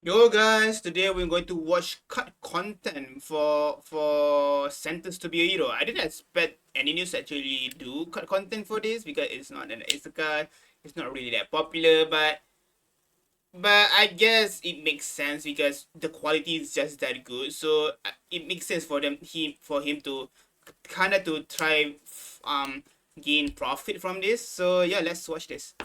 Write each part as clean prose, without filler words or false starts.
Yo guys, today we're going to watch cut content for Sentence to be a Hero. I didn't expect AniNews actually do cut content for this because it's not an isekai. It's not really that popular, but I guess it makes sense because the quality is just that good. So it makes sense for him to kind of to try gain profit from this. So yeah, let's watch this.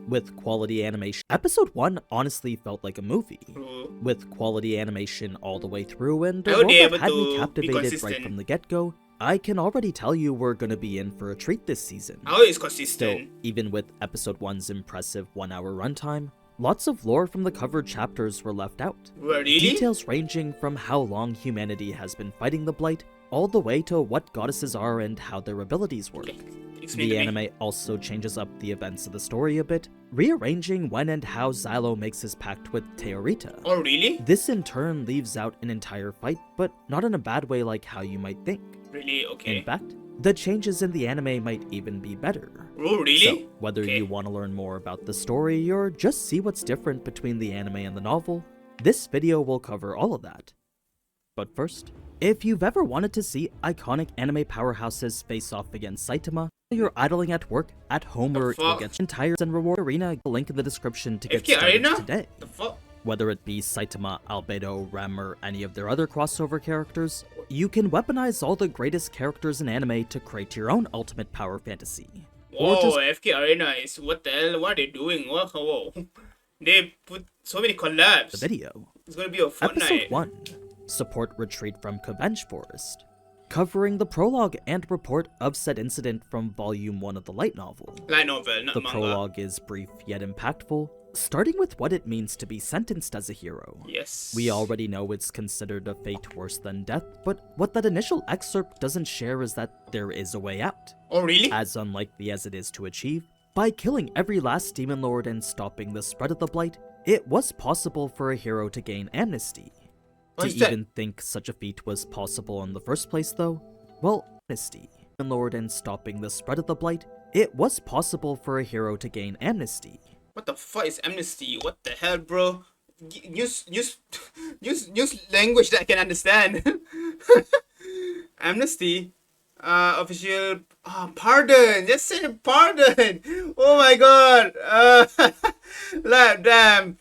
With quality animation. Episode 1 honestly felt like a movie, True. with quality animation all the way through, and I a would world be that able had me to be captivated right consistent. from the get-go. I can already tell you we're gonna be in for a treat this season. How is Still, consistent? even with episode 1's impressive 1-hour runtime, lots of lore from the covered chapters were left out. Really? Details ranging from how long humanity has been fighting the Blight, all the way to what goddesses are and how their abilities work. Okay. Explain The to me. anime also changes up the events of the story a bit, rearranging when and how Xylo makes his pact with Teorita. Oh really? This in turn leaves out an entire fight, but not in a bad way like how you might think. Really? Okay. In fact, the changes in the anime might even be better. Oh really? So, whether Okay. you want to learn more about the story or just see what's different between the anime and the novel, this video will cover all of that. But first, if you've ever wanted to see iconic anime powerhouses face off against Saitama, you're idling at work, at home, The or fuck? against entire and reward arena, link in the description to get FK started Arena? today. The fuck? Whether it be Saitama, Albedo, Rem, or any of their other crossover characters, you can weaponize all the greatest characters in anime to create your own ultimate power fantasy. Or Whoa, just FK Arena is what the hell? What are they doing? Whoa. They put so many collabs. the video. It's gonna be a Fortnite. Episode 1, Support Retreat from Convenge Forest, covering the prologue and report of said incident from Volume 1 of the light novel. Light novel, not The manga. prologue is brief yet impactful, starting with what it means to be sentenced as a hero. Yes. We already know it's considered a fate worse than death, but what that initial excerpt doesn't share is that there is a way out. Oh really? As unlikely as it is to achieve, by killing every last demon lord and stopping the spread of the blight, it was possible for a hero to gain amnesty. What's To that? even think such a feat was possible in the first place, though, well, amnesty. Demon lord and stopping the spread of the blight, it was possible for a hero to gain amnesty. What the fuck is amnesty? What the hell, bro? Use language that I can understand. Amnesty. Official pardon. Just say pardon. Oh my god. Like, damn.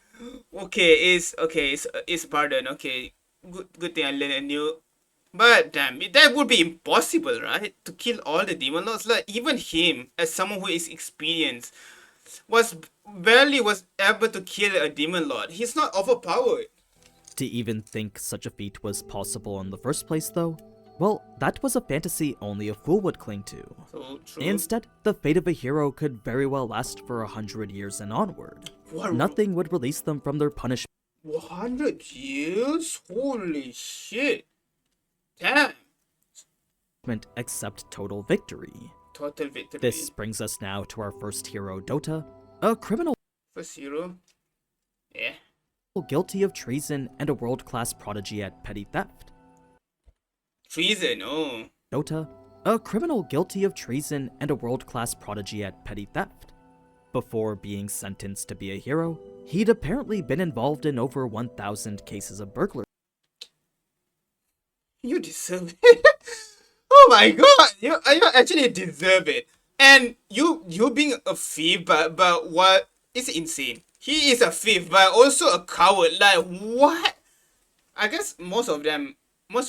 Okay, it's pardon. Okay. Good thing I learned a new. But damn, that would be impossible, right? To kill all the demon lords. Like even him, as someone who is experienced, was able to kill a demon lord. He's not overpowered. To even think such a feat was possible in the first place, though, well, that was a fantasy only a fool would cling to. So true. Instead, the fate of a hero could very well last for 100 years and onward. What? Nothing would release them from their punishment 100 years? Holy shit. Damn. except total victory. Total victory. This brings us now to our first hero, Dota, a criminal First hero. Yeah. guilty of treason and a world-class prodigy at petty theft. Treason, oh. Dota, a criminal guilty of treason and a world-class prodigy at petty theft. Before being sentenced to be a hero, he'd apparently been involved in over 1,000 cases of burglary. You deserve it. Oh my god. You actually deserve it. And you being a thief, but what? It's insane. He is a thief, but also a coward. Like, what? I guess most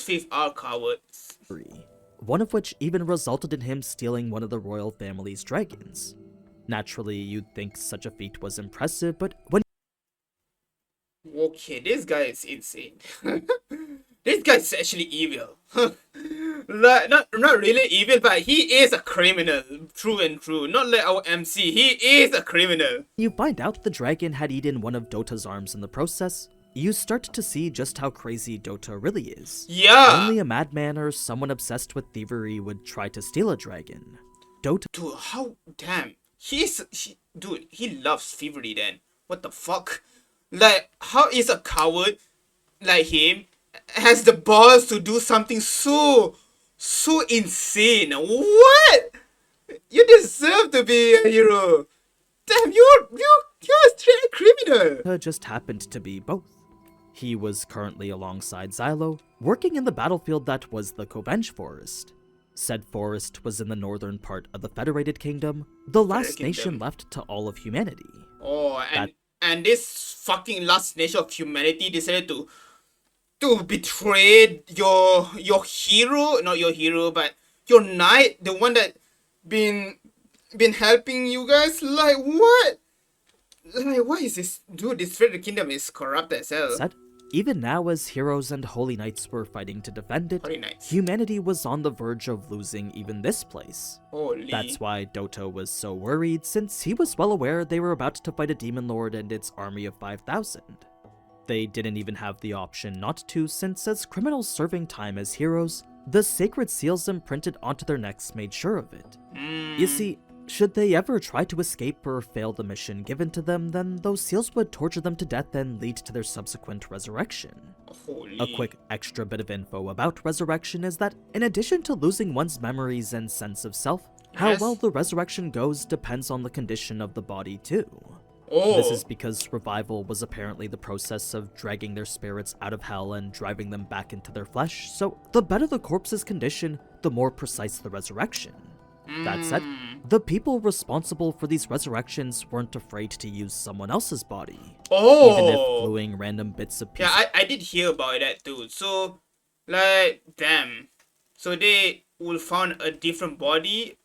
thieves are cowards. One of which even resulted in him stealing one of the royal family's dragons. Naturally, you'd think such a feat was impressive, but when Okay, this guy is insane. This guy is actually evil. Like, not really evil, but he is a criminal, true and true. Not like our MC, he is a criminal. you find out the dragon had eaten one of Dota's arms in the process, you start to see just how crazy Dota really is. Yeah. Only a madman or someone obsessed with thievery would try to steal a dragon. Dota Dude, how damn. Dude, he loves thievery then. What the fuck? Like, how is a coward like him has the balls to do something so insane? What? You deserve to be a hero. Damn, you're a straight criminal. just happened to be both. He was currently alongside Xylo, working in the battlefield that was the Kobenge Forest. Said forest was in the northern part of the Federated Kingdom, the last nation left to all of humanity. Oh, and this fucking last nation of humanity decided to betray your hero, not your hero, but your knight, the one that been helping you guys. Like what? Like what is this? Dude, this Federated Kingdom is corrupt as hell. Said, even now as heroes and holy knights were fighting to defend it, humanity was on the verge of losing even this place. Holy. That's why Dota was so worried, since he was well aware they were about to fight a demon lord and its army of 5,000. They didn't even have the option not to, since as criminals serving time as heroes, the sacred seals imprinted onto their necks made sure of it. You see, should they ever try to escape or fail the mission given to them, then those seals would torture them to death and lead to their subsequent resurrection. Holy. A quick extra bit of info about resurrection is that, in addition to losing one's memories and sense of self, how well the resurrection goes depends on the condition of the body too. Oh. This is because revival was apparently the process of dragging their spirits out of hell and driving them back into their flesh, so the better the corpse's condition, the more precise the resurrection. That said, the people responsible for these resurrections weren't afraid to use someone else's body. Oh. Even if gluing random bits of pieces. Yeah, I did hear about that too. So, like, damn. So they will find a different body.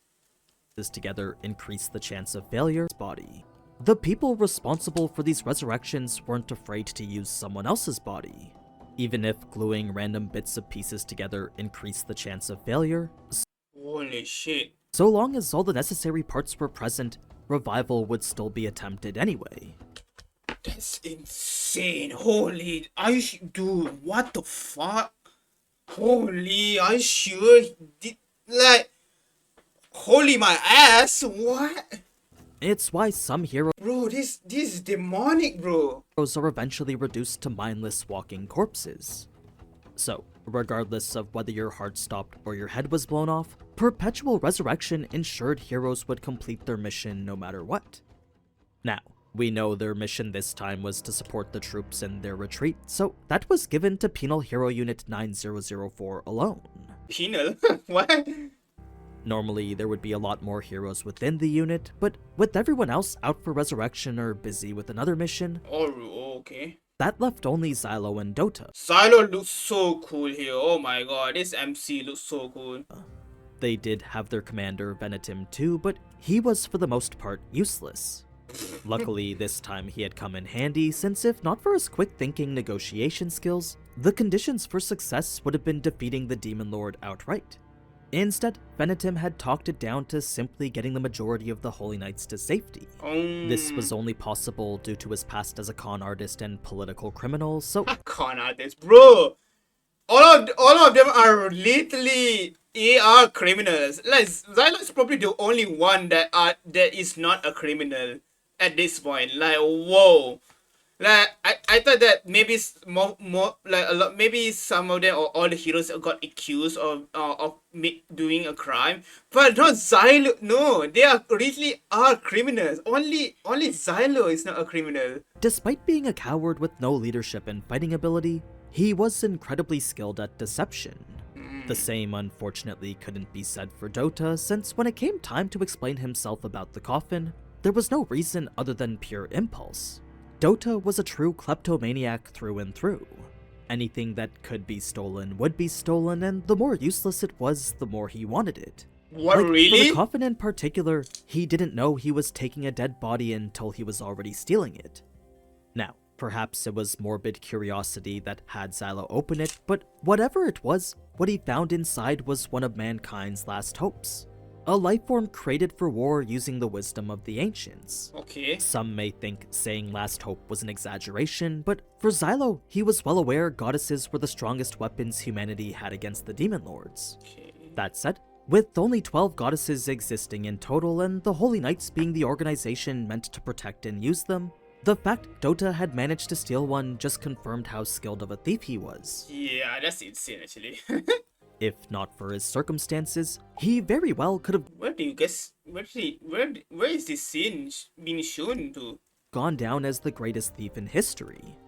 Together increase the chance of failure. Body. The people responsible for these resurrections weren't afraid to use someone else's body. Even if gluing random bits of pieces together increased the chance of failure. Holy shit. So long as all the necessary parts were present, revival would still be attempted anyway. That's insane. Holy, dude, what the fuck? Holy, I sure did, like, holy my ass, what? It's why some heroes Bro, this is demonic, bro. are eventually reduced to mindless walking corpses. So, regardless of whether your heart stopped or your head was blown off, perpetual resurrection ensured heroes would complete their mission no matter what. Now, we know their mission this time was to support the troops in their retreat, so that was given to Penal Hero Unit 9004 alone. Penal? What? Normally, there would be a lot more heroes within the unit, but with everyone else out for resurrection or busy with another mission, okay. that left only Xylo and Dota. Xylo looks so cool here. Oh my god, this MC looks so cool. They did have their commander Venetim too, but he was for the most part useless. Luckily, this time he had come in handy, since if not for his quick-thinking negotiation skills, the conditions for success would have been defeating the Demon Lord outright. Instead, Venetim had talked it down to simply getting the majority of the Holy Knights to safety. This was only possible due to his past as a con artist and political criminal, so— Con artist, bro! All of them are literally AR criminals. Like, Xylo is probably the only one that is not a criminal at this point. Like, whoa. Like, I thought that maybe more like a lot, maybe some of them or all the heroes got accused of doing a crime, but not Xylo. No, they are really criminals. Only Xylo is not a criminal. Despite being a coward with no leadership and fighting ability, he was incredibly skilled at deception. The same, unfortunately, couldn't be said for Dota, since when it came time to explain himself about the coffin, there was no reason other than pure impulse. Dota was a true kleptomaniac through and through. Anything that could be stolen would be stolen, and the more useless it was, the more he wanted it. What, like, really? For the coffin in particular, he didn't know he was taking a dead body until he was already stealing it. Now, perhaps it was morbid curiosity that had Xylo open it, but whatever it was, what he found inside was one of mankind's last hopes. A lifeform created for war using the wisdom of the ancients. Okay. Some may think saying last hope was an exaggeration, but for Xylo, he was well aware goddesses were the strongest weapons humanity had against the demon lords. Okay. That said, with only 12 goddesses existing in total and the Holy Knights being the organization meant to protect and use them, the fact Dota had managed to steal one just confirmed how skilled of a thief he was. Yeah, that's insane actually. If not for his circumstances, he very well could have— Where do you guess? Where is this scene being shown to? gone down as the greatest thief in history.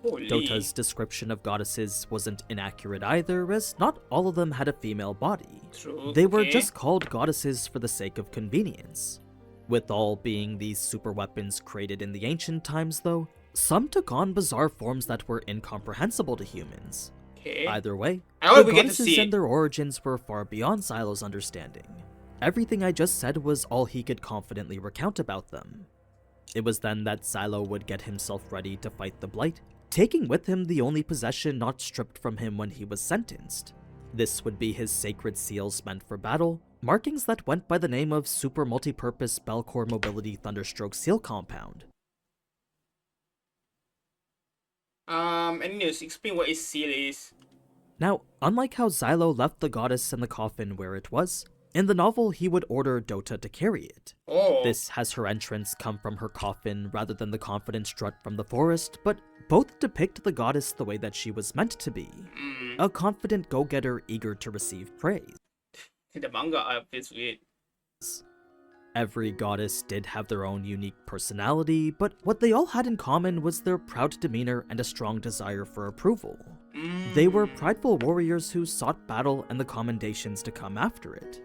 Holy. Dota's description of goddesses wasn't inaccurate either, as not all of them had a female body. True. They were okay. just called goddesses for the sake of convenience. With all being these super weapons created in the ancient times though, some took on bizarre forms that were incomprehensible to humans. Okay. Either way, How the did we get to goddesses see and it? their origins were far beyond Xylo's understanding. Everything I just said was all he could confidently recount about them. It was then that Xylo would get himself ready to fight the Blight, taking with him the only possession not stripped from him when he was sentenced. This would be his sacred seals meant for battle, markings that went by the name of Super Multi-Purpose Spellcore Mobility Thunderstroke Seal Compound. AniNews, explain what a seal is. Now, unlike how Xylo left the goddess in the coffin where it was, in the novel he would order Dota to carry it. Oh. This has her entrance come from her coffin rather than the confident strut from the forest, but both depict the goddess the way that she was meant to be. A confident go-getter eager to receive praise. The manga art is weird. Every goddess did have their own unique personality, but what they all had in common was their proud demeanor and a strong desire for approval. They were prideful warriors who sought battle and the commendations to come after it.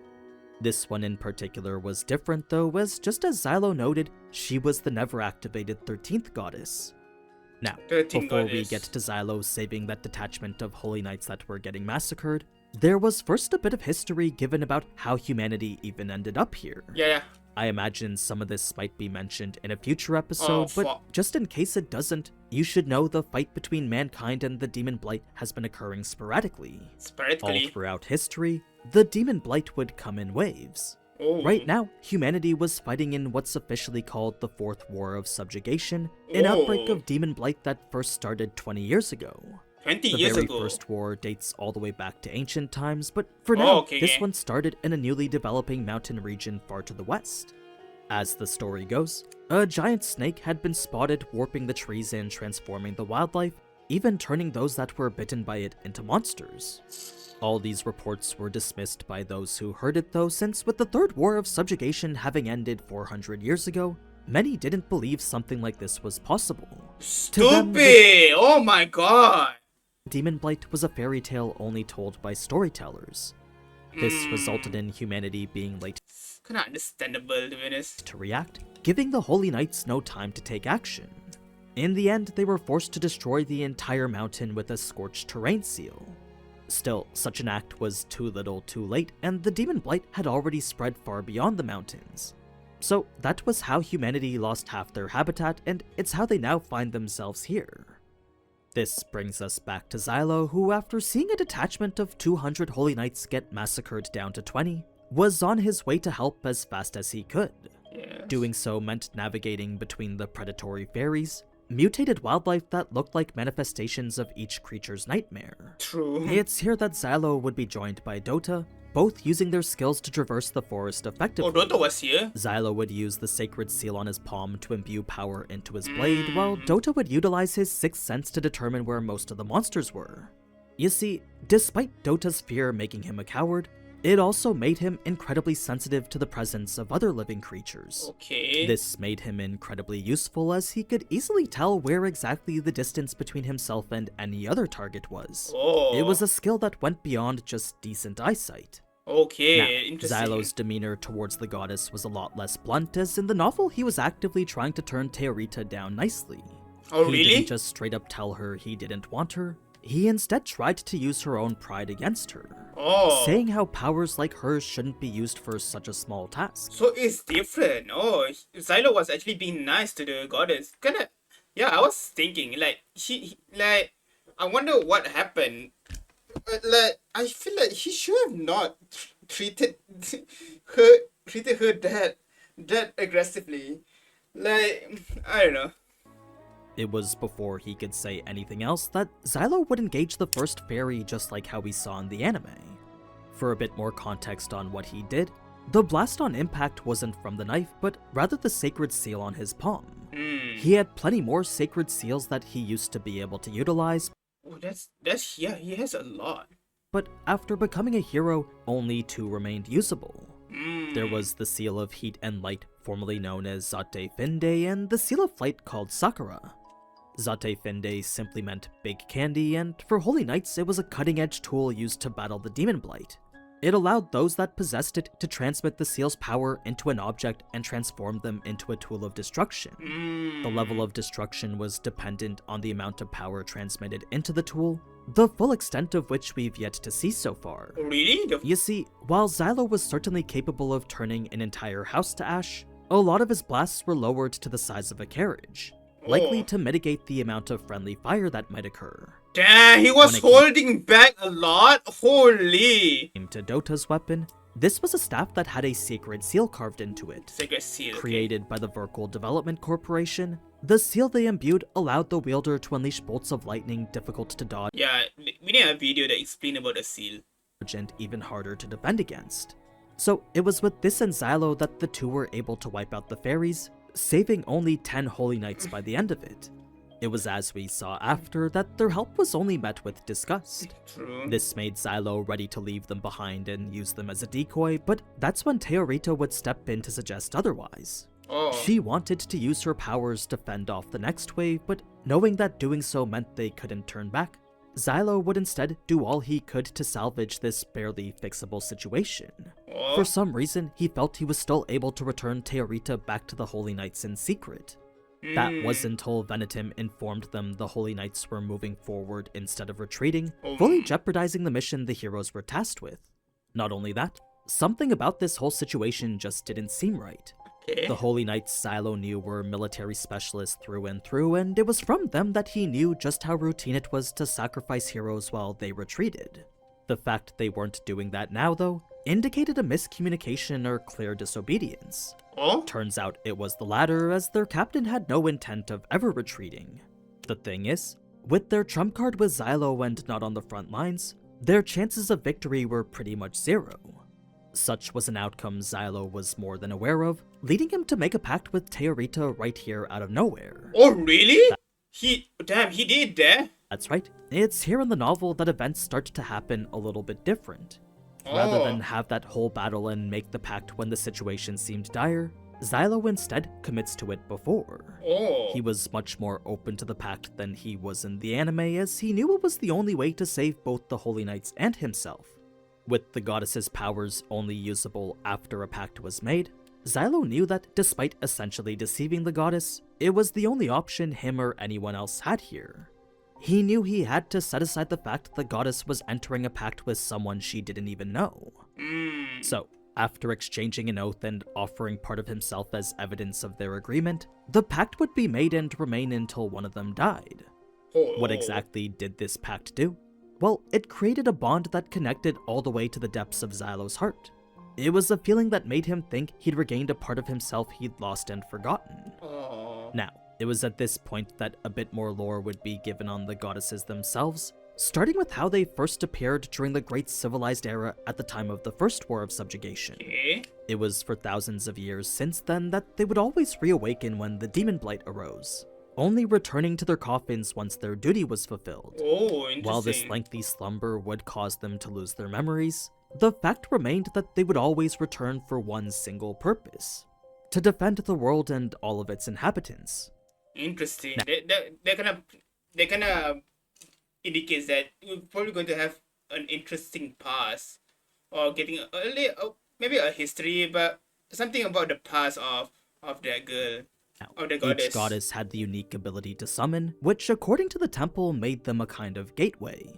This one in particular was different though, as just as Xylo noted, she was the never-activated 13th goddess. Now, 13th before we goddess. get to Xylo saving that detachment of holy knights that were getting massacred, there was first a bit of history given about how humanity even ended up here. Yeah. I imagine some of this might be mentioned in a future episode, but just in case it doesn't, you should know the fight between mankind and the Demon Blight has been occurring sporadically. Sporadically. All throughout history, the Demon Blight would come in waves. Oh. Right now, humanity was fighting in what's officially called the Fourth War of Subjugation, an outbreak of Demon Blight that first started 20 years ago. 20 The years very ago. first war dates all the way back to ancient times, but for now, this one started in a newly developing mountain region far to the west. As the story goes, a giant snake had been spotted warping the trees and transforming the wildlife, even turning those that were bitten by it into monsters. All these reports were dismissed by those who heard it though, since with the Third War of Subjugation having ended 400 years ago, many didn't believe something like this was possible. Stupid! Oh my god! Demon Blight was a fairy tale only told by storytellers. This resulted in humanity being late Kinda understandable, to be honest. to react, giving the Holy Knights no time to take action. In the end, they were forced to destroy the entire mountain with a scorched terrain seal. Still, such an act was too little too late, and the Demon Blight had already spread far beyond the mountains. So that was how humanity lost half their habitat, and it's how they now find themselves here. This brings us back to Xylo, who after seeing a detachment of 200 Holy Knights get massacred down to 20, was on his way to help as fast as he could. Yes. Doing so meant navigating between the predatory fairies, mutated wildlife that looked like manifestations of each creature's nightmare. True. It's here that Xylo would be joined by Dota, both using their skills to traverse the forest effectively. Oh, Dota was here? Xylo would use the sacred seal on his palm to imbue power into his blade, while Dota would utilize his sixth sense to determine where most of the monsters were. You see, despite Dota's fear making him a coward, it also made him incredibly sensitive to the presence of other living creatures. Okay. This made him incredibly useful, as he could easily tell where exactly the distance between himself and any other target was. Oh. It was a skill that went beyond just decent eyesight. Okay, Now, interesting. Xylo's demeanor towards the goddess was a lot less blunt, as in the novel he was actively trying to turn Teorita down nicely. Oh, He really? didn't just straight up tell her he didn't want her, he instead tried to use her own pride against her, Oh. saying how powers like hers shouldn't be used for such a small task. So it's different. Oh, Xylo was actually being nice to the goddess. Kinda, yeah, I was thinking, like, I wonder what happened. Like, I feel like he should have not treated her that aggressively. Like, I don't know. It was before he could say anything else that Xylo would engage the first fairy just like how we saw in the anime. For a bit more context on what he did, the blast on impact wasn't from the knife, but rather the sacred seal on his palm. He had plenty more sacred seals that he used to be able to utilize, Oh, yeah, he has a lot. but after becoming a hero, only 2 remained usable. There was the Seal of Heat and Light, formerly known as Zate Finde, and the Seal of Flight called Sakura. Zate Finde simply meant big candy, and for Holy Knights it was a cutting-edge tool used to battle the Demon Blight. It allowed those that possessed it to transmit the seal's power into an object and transform them into a tool of destruction. The level of destruction was dependent on the amount of power transmitted into the tool, the full extent of which we've yet to see so far. Really? You see, while Xylo was certainly capable of turning an entire house to ash, a lot of his blasts were lowered to the size of a carriage, likely to mitigate the amount of friendly fire that might occur. Damn, he was holding back a lot? Holy! To Dota's weapon, this was a staff that had a sacred seal carved into it. Sacred seal. Created by the Virkul Development Corporation, the seal they imbued allowed the wielder to unleash bolts of lightning difficult to dodge. Yeah, we need a video that explains about the seal. And even harder to defend against. So it was with this and Xylo that the two were able to wipe out the fairies, saving only 10 Holy Knights by the end of it. It was as we saw after that their help was only met with disgust. True. This made Xylo ready to leave them behind and use them as a decoy, but that's when Teorita would step in to suggest otherwise. She wanted to use her powers to fend off the next wave, but knowing that doing so meant they couldn't turn back, Xylo would instead do all he could to salvage this barely fixable situation. For some reason, he felt he was still able to return Teorita back to the Holy Knights in secret. That was until Venetim informed them the Holy Knights were moving forward instead of retreating, fully jeopardizing the mission the heroes were tasked with. Not only that, something about this whole situation just didn't seem right. The Holy Knights Xylo knew were military specialists through and through, and it was from them that he knew just how routine it was to sacrifice heroes while they retreated. The fact they weren't doing that now, though, indicated a miscommunication or clear disobedience. Turns out it was the latter, as their captain had no intent of ever retreating. The thing is, with their trump card with Xylo and not on the front lines, their chances of victory were pretty much zero. Such was an outcome Xylo was more than aware of, leading him to make a pact with Teorita right here out of nowhere. Oh really? He did that? That's right. It's here in the novel that events start to happen a little bit different. Rather than have that whole battle and make the pact when the situation seemed dire, Xylo instead commits to it before. He was much more open to the pact than he was in the anime, as he knew it was the only way to save both the Holy Knights and himself. With the goddess's powers only usable after a pact was made, Xylo knew that despite essentially deceiving the goddess, it was the only option him or anyone else had here. He knew he had to set aside the fact the goddess was entering a pact with someone she didn't even know. So, after exchanging an oath and offering part of himself as evidence of their agreement, the pact would be made and remain until one of them died. What exactly did this pact do? Well, it created a bond that connected all the way to the depths of Xylo's heart. It was a feeling that made him think he'd regained a part of himself he'd lost and forgotten. Now, it was at this point that a bit more lore would be given on the goddesses themselves, starting with how they first appeared during the Great Civilized Era at the time of the First War of Subjugation. It was for thousands of years since then that they would always reawaken when the Demon Blight arose, only returning to their coffins once their duty was fulfilled. While this lengthy slumber would cause them to lose their memories, the fact remained that they would always return for one single purpose: to defend the world and all of its inhabitants. Interesting. That kind of indicates that we're probably going to have an interesting past, or getting maybe a history, but something about the past of that girl. Each goddess had the unique ability to summon, which according to the temple made them a kind of gateway.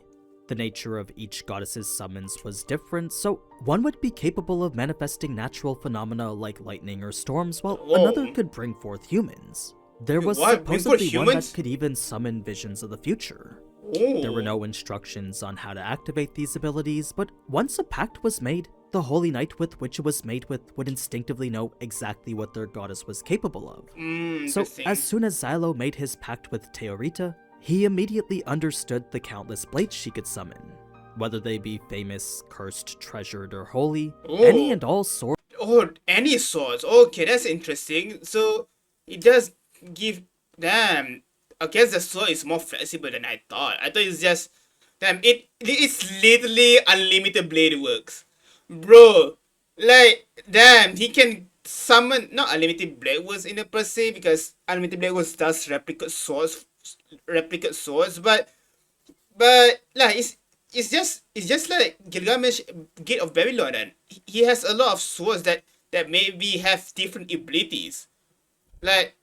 The nature of each goddess's summons was different, so one would be capable of manifesting natural phenomena like lightning or storms, while another could bring forth humans. There was supposedly one that could even summon visions of the future. There were no instructions on how to activate these abilities, but once a pact was made, the Holy Knight with which it was made with would instinctively know exactly what their goddess was capable of. So as soon as Xylo made his pact with Teorita, he immediately understood the countless blades she could summon. Whether they be famous, cursed, treasured, or holy, any and all sorts. Any sorts. Okay, that's interesting. So it does give them. I guess the sword is more flexible than I thought. I thought it's just it's literally unlimited blade works. Bro, like, damn, he can summon, not unlimited blade works in the per se, because unlimited blade works does replicate swords replicate swords, but like it's just like Gilgamesh Gate of Babylon, and he has a lot of swords that maybe have different abilities. Like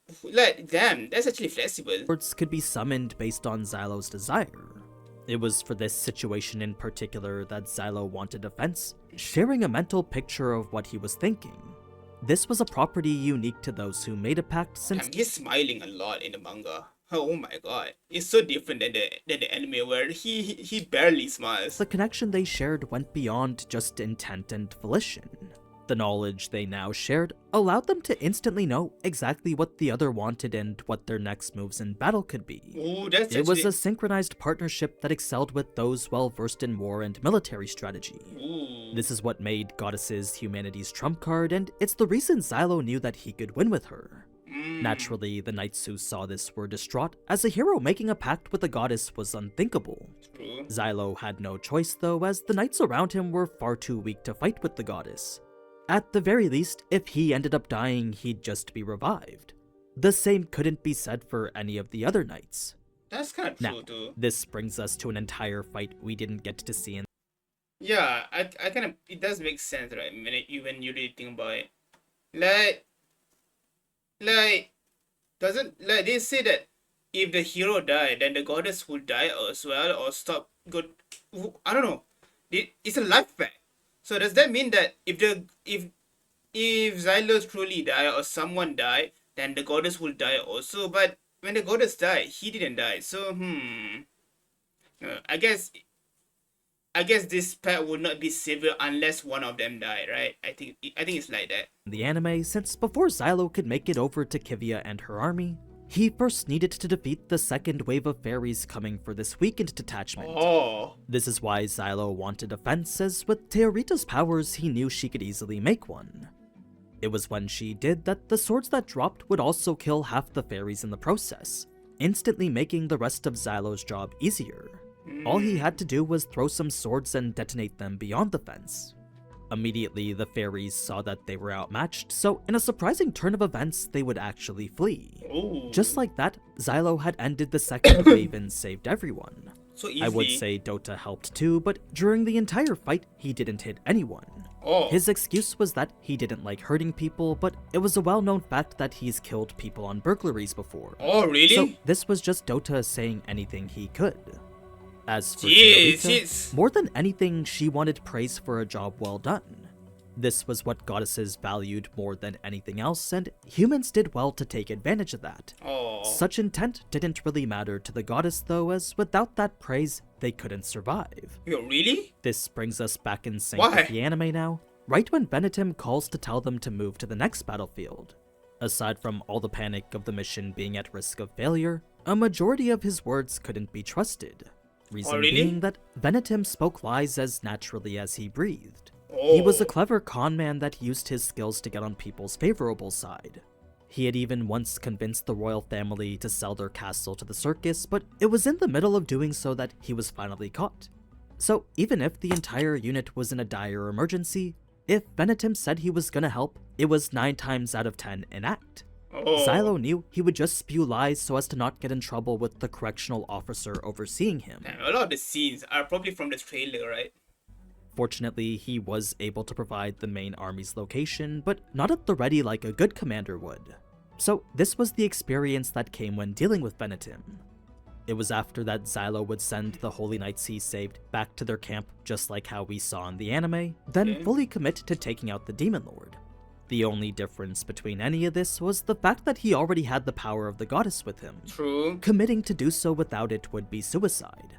damn, that's actually flexible. Swords could be summoned based on Xylo's desire. It was for this situation in particular that Xylo wanted defense, sharing a mental picture of what he was thinking. This was a property unique to those who made a pact since Damn, he's smiling a lot in the manga. Oh my god, it's so different than the anime where he barely smiles. the connection they shared went beyond just intent and volition. The knowledge they now shared allowed them to instantly know exactly what the other wanted and what their next moves in battle could be. Ooh, that's It was actually... a synchronized partnership that excelled with those well versed in war and military strategy. Ooh. This is what made Goddesses humanity's trump card, and it's the reason Xylo knew that he could win with her. Naturally, the knights who saw this were distraught, as a hero making a pact with a goddess was unthinkable. True. Xylo had no choice though, as the knights around him were far too weak to fight with the goddess. At the very least, if he ended up dying, he'd just be revived. The same couldn't be said for any of the other knights. That's kind of Now, true too. this brings us to an entire fight we didn't get to see in Yeah, I kind of, it does make sense, right? When you really think about it, like doesn't, like, they say that if the hero died, then the goddess will die as well, or stop. Good, I don't know. It's a life pact. So does that mean that if Xylos truly die or someone die, then the goddess will die also? But when the goddess died, he didn't die. So I guess this pact would not be severe unless one of them die, right? I think it's like that. the anime, since before Xylo could make it over to Kivia and her army, he first needed to defeat the second wave of fairies coming for this weakened detachment. Oh, This is why Xylo wanted a fence, as with Teorita's powers he knew she could easily make one. It was when she did that the swords that dropped would also kill half the fairies in the process, instantly making the rest of Xylo's job easier. All he had to do was throw some swords and detonate them beyond the fence. Immediately, the fairies saw that they were outmatched, so in a surprising turn of events, they would actually flee. ooh. Just like that, Xylo had ended the second wave and saved everyone. So easy. I would say Dota helped too, but during the entire fight, he didn't hit anyone. Oh. His excuse was that he didn't like hurting people, but it was a well-known fact that he's killed people on burglaries before. Oh, really? So this was just Dota saying anything he could. As for Jeez, Teorita, it's... more than anything, she wanted praise for a job well done. This was what goddesses valued more than anything else, and humans did well to take advantage of that. Oh. Such intent didn't really matter to the goddess though, as without that praise, they couldn't survive. Yo, really? This brings us back in sync Why? with the anime now, right when Venetim calls to tell them to move to the next battlefield. Aside from all the panic of the mission being at risk of failure, a majority of his words couldn't be trusted. Reason really? being that Venetim spoke lies as naturally as he breathed. Oh. He was a clever con man that used his skills to get on people's favorable side. He had even once convinced the royal family to sell their castle to the circus, but it was in the middle of doing so that he was finally caught. So even if the entire unit was in a dire emergency, if Venetim said he was gonna help, it was 9 times out of 10 an act. Oh. Xylo knew he would just spew lies so as to not get in trouble with the correctional officer overseeing him. Damn, a lot of the scenes are probably from the trailer, right? Fortunately, he was able to provide the main army's location, but not at the ready like a good commander would. So this was the experience that came when dealing with Venetim. It was after that Xylo would send the holy knights he saved back to their camp, just like how we saw in the anime, then Okay. fully commit to taking out the demon lord. The only difference between any of this was the fact that he already had the power of the goddess with him. True. Committing to do so without it would be suicide.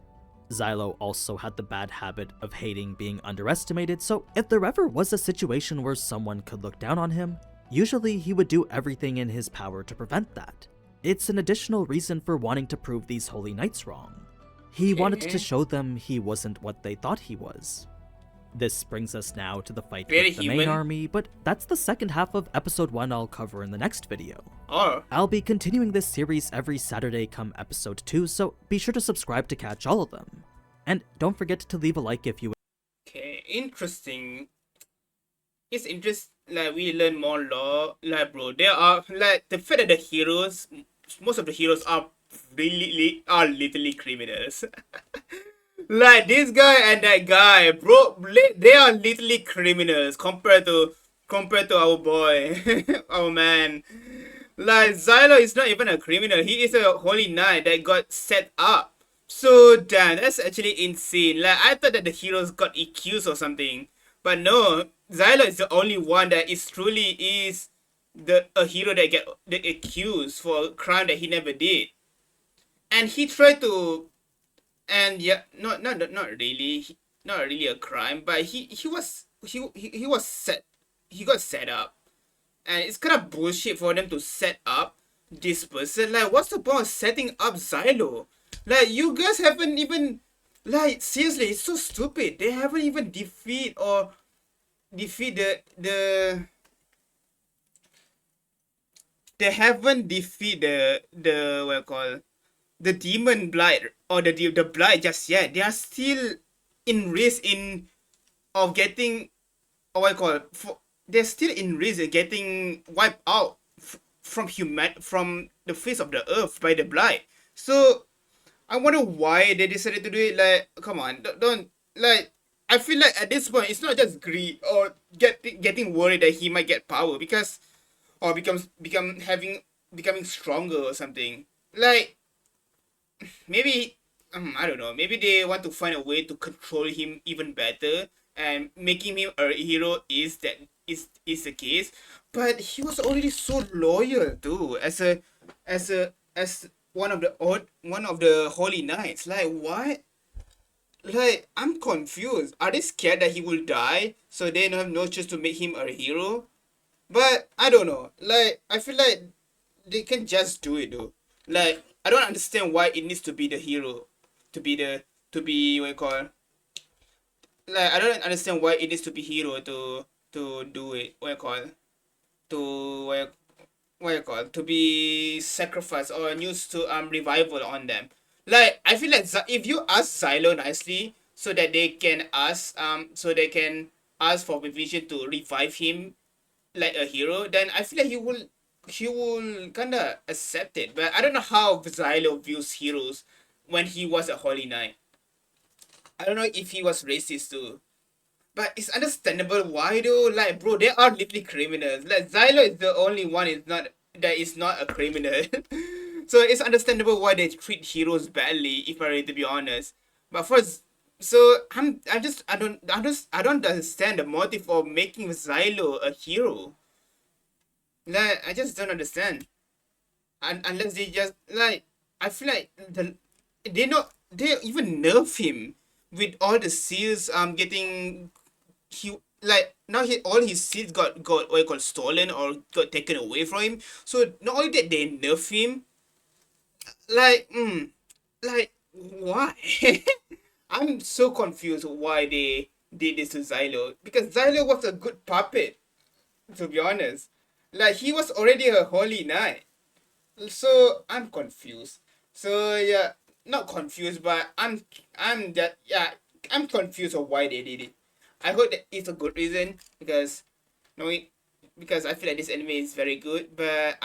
Xylo also had the bad habit of hating being underestimated, so if there ever was a situation where someone could look down on him, usually he would do everything in his power to prevent that. It's an additional reason for wanting to prove these holy knights wrong. He wanted Okay. to show them he wasn't what they thought he was. This brings us now to the fight Very with the main human. army, but that's the second half of episode 1 I'll cover in the next video. Oh. I'll be continuing this series every Saturday come episode 2, so be sure to subscribe to catch all of them. And don't forget to leave a like if you Okay, interesting. It's interesting, like, we learn more law, like, bro, there are, like, the fact that the heroes, most of the heroes are really are literally criminals. Like this guy and that guy, bro, they are literally criminals compared to our boy, our man. Like Xylo is not even a criminal. He is a holy knight that got set up. So damn, that's actually insane. Like I thought that the heroes got accused or something, but no, Xylo is the only one that is truly is the a hero that get the accused for a crime that he never did, and he tried to, and yeah, not really, not really a crime, but he was set, he got set up, and it's kind of bullshit for them to set up this person. Like, what's the point of setting up Xylo? Like, you guys haven't even, like, seriously, it's so stupid. They haven't even defeat they haven't defeat the what you call the demon blight or the blight just yet. They are still in risk in of getting, or what I call they're still in risk of getting wiped out from the face of the earth by the blight. So I wonder why they decided to do it. Like, come on, don't like. I feel like at this point it's not just greed or getting worried that he might get power because or becoming stronger or something. Like, maybe I don't know. Maybe they want to find a way to control him even better, and making him a hero is the case. But he was already so loyal too, as one of the holy knights. Like, what? Like, I'm confused. Are they scared that he will die, so they have no choice to make him a hero? But I don't know. Like, I feel like they can just do it though. Like, I don't understand why it needs to be the hero to be the to be what you call, like, I don't understand why it needs to be hero to do it, what you call, to what you call, to be sacrificed or used to revival on them. Like, I feel like if you ask Xylo nicely so that they can ask for permission to revive him like a hero, then I feel like he will kinda accept it. But I don't know how Xylo views heroes when he was a holy knight. I don't know if he was racist too. But it's understandable why though. Like, bro, they are literally criminals. Like, Xylo is the only one is not a criminal. So it's understandable why they treat heroes badly, if I were to be honest. But first, so I don't understand the motive of making Xylo a hero. Like, I just don't understand. And unless they just like, I feel like they even nerf him with all the seals getting, he like now he all his seals got what you call stolen or got taken away from him. So not only that they nerf him, like like why? I'm so confused why they did this to Xylo, because Xylo was a good puppet, to be honest. Like, he was already a holy knight. So I'm confused. So yeah, not confused, but I'm confused of why they did it. I hope that it's a good reason, because knowing because I feel like this anime is very good, but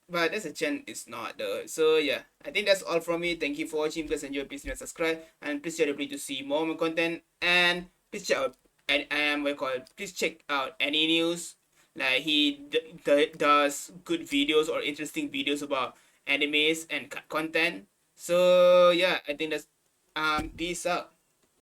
there's a chance it's not though. So yeah, I think that's all from me. Thank you for watching. Please enjoy, please subscribe, and please share the video to see more content, and please check out and what you call it, please check out AniNews. Like, he does good videos or interesting videos about animes and content. So yeah, I think that's peace out.